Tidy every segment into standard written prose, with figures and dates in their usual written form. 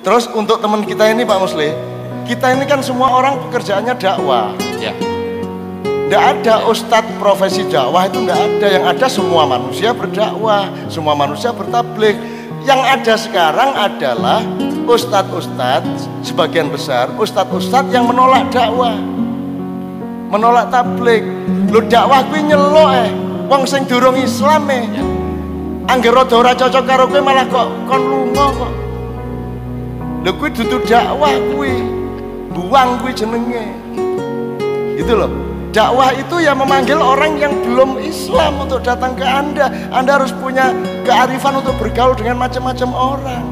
Terus untuk teman kita ini Pak Musli, kita ini kan semua orang pekerjaannya dakwah. Ya. Tidak ada ustadz profesi dakwah, itu tidak ada. Yang ada semua manusia berdakwah, semua manusia bertabligh. Yang ada sekarang adalah ustadz-ustadz, sebagian besar ustadz-ustadz yang menolak dakwah, menolak tabligh. Lu dakwah kuwi nyelok wong sing durung Islam angger rada ora cocok karo kowe malah kok kon lunga kok. Lho kuwi dudu dakwah kuwi. Buang kuwi jenenge. Gitu loh. Dakwah itu ya memanggil orang yang belum Islam untuk datang ke Anda. Anda harus punya kearifan untuk bergaul dengan macam-macam orang.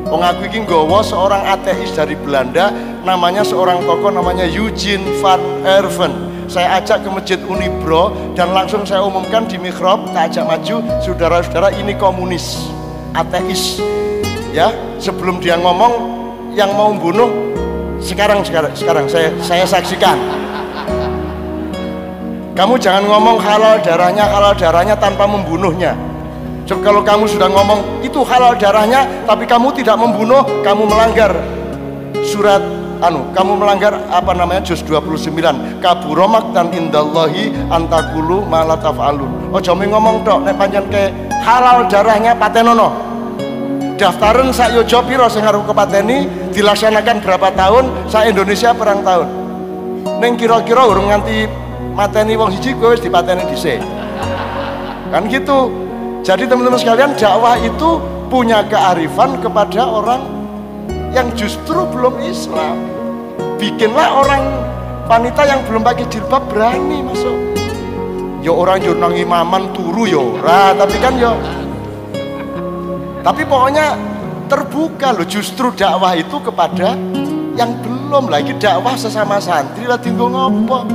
Wong aku iki nggawa seorang ateis dari Belanda, namanya seorang tokoh namanya Eugene van Herven. Saya ajak ke Masjid Unibro dan langsung saya umumkan di mihrab, tak ajak maju, saudara-saudara ini komunis, ateis. Ya, sebelum dia ngomong yang mau bunuh, sekarang saya saksikan. Kamu jangan ngomong halal darahnya tanpa membunuhnya. Coba kalau kamu sudah ngomong itu halal darahnya tapi kamu tidak membunuh, kamu melanggar surat kamu melanggar apa namanya juz 29. Kabura maqtan indallahi antakulu ma la taf'alun. Ojo ngomong tok nek pancen ke halal darahnya patenono. Daftaran sak yojo piro sing arep kepateni, dilaksanakan berapa tahun, sak Indonesia perang tahun. Ning kira-kira urung nganti mateni wong siji kowe wis dipateni dhisik. Kan gitu. Jadi teman-teman sekalian, dakwah itu punya kearifan kepada orang yang justru belum Islam. Bikinlah orang wanita yang belum pakai jilbab berani masuk. Ya orang yo nang imaman turu yo ora, tapi kan yo tapi pokoknya terbuka loh. Justru dakwah itu kepada yang belum. Lagi dakwah sesama santri lah tinggal ngopo.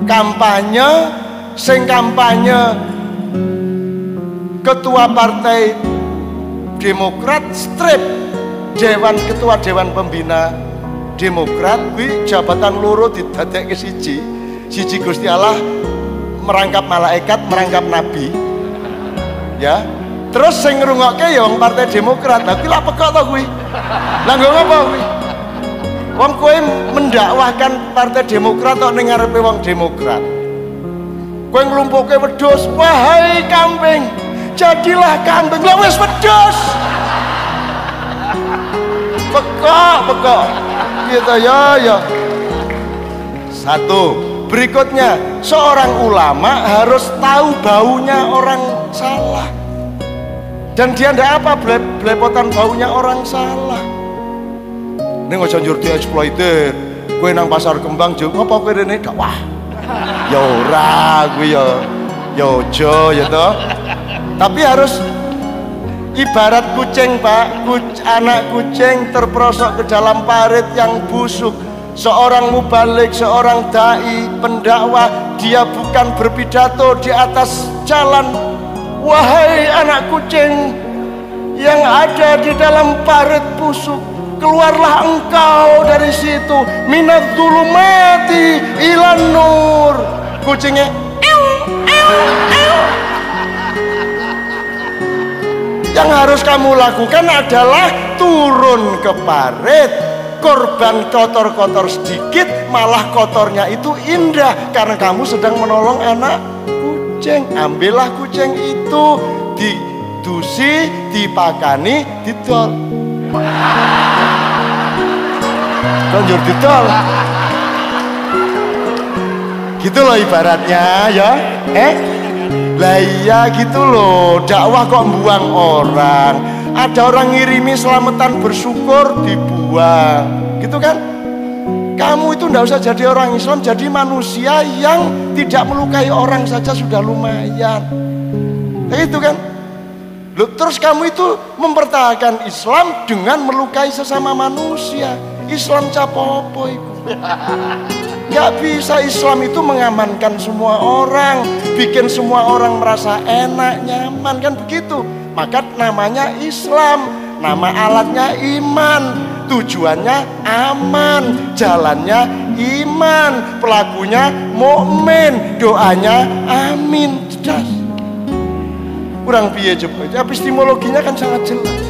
Kampanye sing kampanye ketua partai Demokrat strip ketua dewan pembina Demokrat kuwi jabatan loro didadekke siji Gusti Allah merangkap malaikat, merangkap nabi. Ya. Terus sing ngrungokke ya wong partai Demokrat. Lah kuwi lak pekok to kuwi. Lah nggo ngopo kuwi? Wong kowe mendakwahkan partai Demokrat tok ning ngarepe wong Demokrat. Kowe nglumpuhke wedhus, wahai kambing, jadilah kambing. Lah wis wedhus. Pekok. Gitu ya. Satu. Berikutnya, seorang ulama harus tahu baunya orang salah. Dan dia ndak apa blepotan baunya orang salah. Ini nggak janjur dia eksploiter. Gue nang pasar kembang juga apa gue rene dakwah. Ya ora gue ya ojo ya toh. Tapi harus ibarat kucing Pak, anak kucing terperosok ke dalam parit yang busuk. Seorang mubalik, seorang dai, pendakwah, dia bukan berpidato di atas jalan. Wahai anak kucing yang ada di dalam parit busuk, keluarlah engkau dari situ. Minadz zulumati ilan nur. Kucingnya yang harus kamu lakukan adalah turun ke parit. Korban kotor-kotor sedikit, malah kotornya itu indah karena kamu sedang menolong anak kucing. Ambillah kucing itu, didusi, dipakani, didol. Konjur didol. Gitu loh ibaratnya ya. Lah iya gitu loh. Dakwah kok buang orang. Ada orang ngirimi selamatan bersyukur dibuang. Gitu kan? Kamu itu ndak usah jadi orang Islam, jadi manusia yang tidak melukai orang saja sudah lumayan. Itu kan? Loh, terus kamu itu mempertahankan Islam dengan melukai sesama manusia. Islam capopo itu. Gak bisa. Islam itu mengamankan semua orang, bikin semua orang merasa enak, nyaman, kan begitu. Maka namanya Islam, nama alatnya iman, tujuannya aman, jalannya iman, pelakunya mukmin, doanya amin. Jelas. Kurang piye coba? Epistemologinya kan sangat jelas.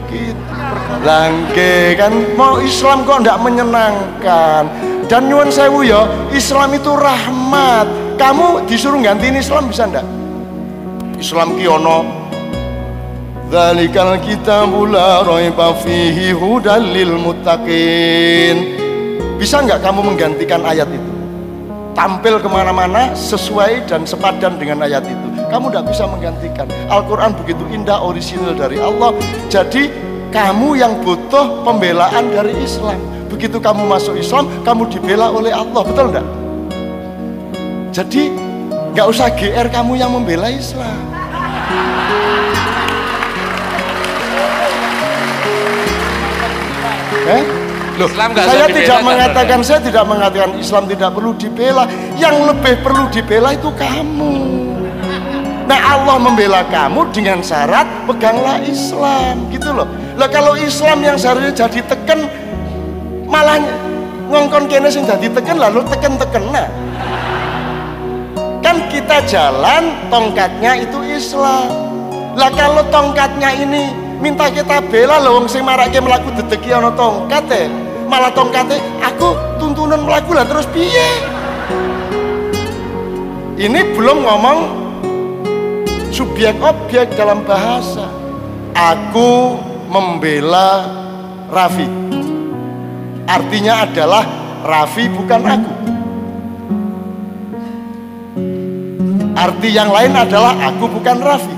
Gitu. Langke kan mau Islam kok ndak menyenangkan. Dan nyuwun sewu ya, Islam itu rahmat. Kamu disuruh gantiin Islam bisa ndak? Islam ki ono dzalikal kitabul la raiba fihi hudal lil muttaqin. Bisa nggak kamu menggantikan ayat itu? Tampil kemana-mana sesuai dan sepadan dengan ayat itu. Kamu tidak bisa menggantikan. Al-Quran begitu indah, orisinal dari Allah. Jadi kamu yang butuh pembelaan dari Islam. Begitu kamu masuk Islam, kamu dibela oleh Allah. Betul enggak? Jadi nggak usah GR kamu yang membela Islam. Loh, saya tidak mengatakan Islam tidak perlu dibela. Yang lebih perlu dibela itu kamu. Nah, Allah membela kamu dengan syarat peganglah Islam, gitu loh. Lah kalau Islam yang seharusnya jadi teken, malah ngongkon kene sing jadi teken, lalu teken-teken. Nah, kan kita jalan tongkatnya itu Islam. Lah kalau tongkatnya ini minta kita bela, loh wong sing marake mlaku dedeki ana tongkat malah tongkatnya aku tuntunan melaku lah terus piye. Ini belum ngomong subjek objek dalam bahasa. Aku membela Raffi, artinya adalah Raffi bukan aku. Arti yang lain adalah aku bukan Raffi.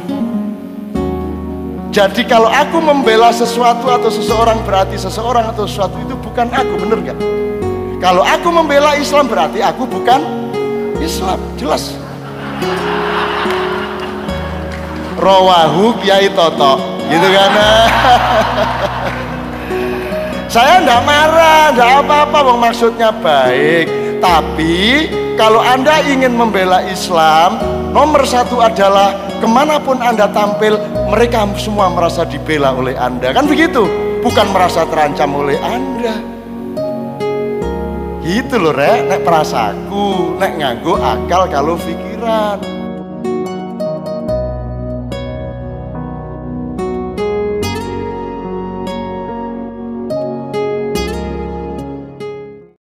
Jadi kalau aku membela sesuatu atau seseorang, berarti seseorang atau sesuatu itu bukan aku, bener gak? Kalau aku membela Islam berarti aku bukan Islam, jelas. Rawahu Kiai Toto, gitu kan? Saya ndak marah, ndak apa-apa, maksudnya baik. Tapi kalau Anda ingin membela Islam, nomor satu adalah kemanapun Anda tampil, mereka semua merasa dibela oleh Anda, kan begitu? Bukan merasa terancam oleh Anda. Gitu loh, Rek. Nek perasaku, nek nganggo akal kalau pikiran.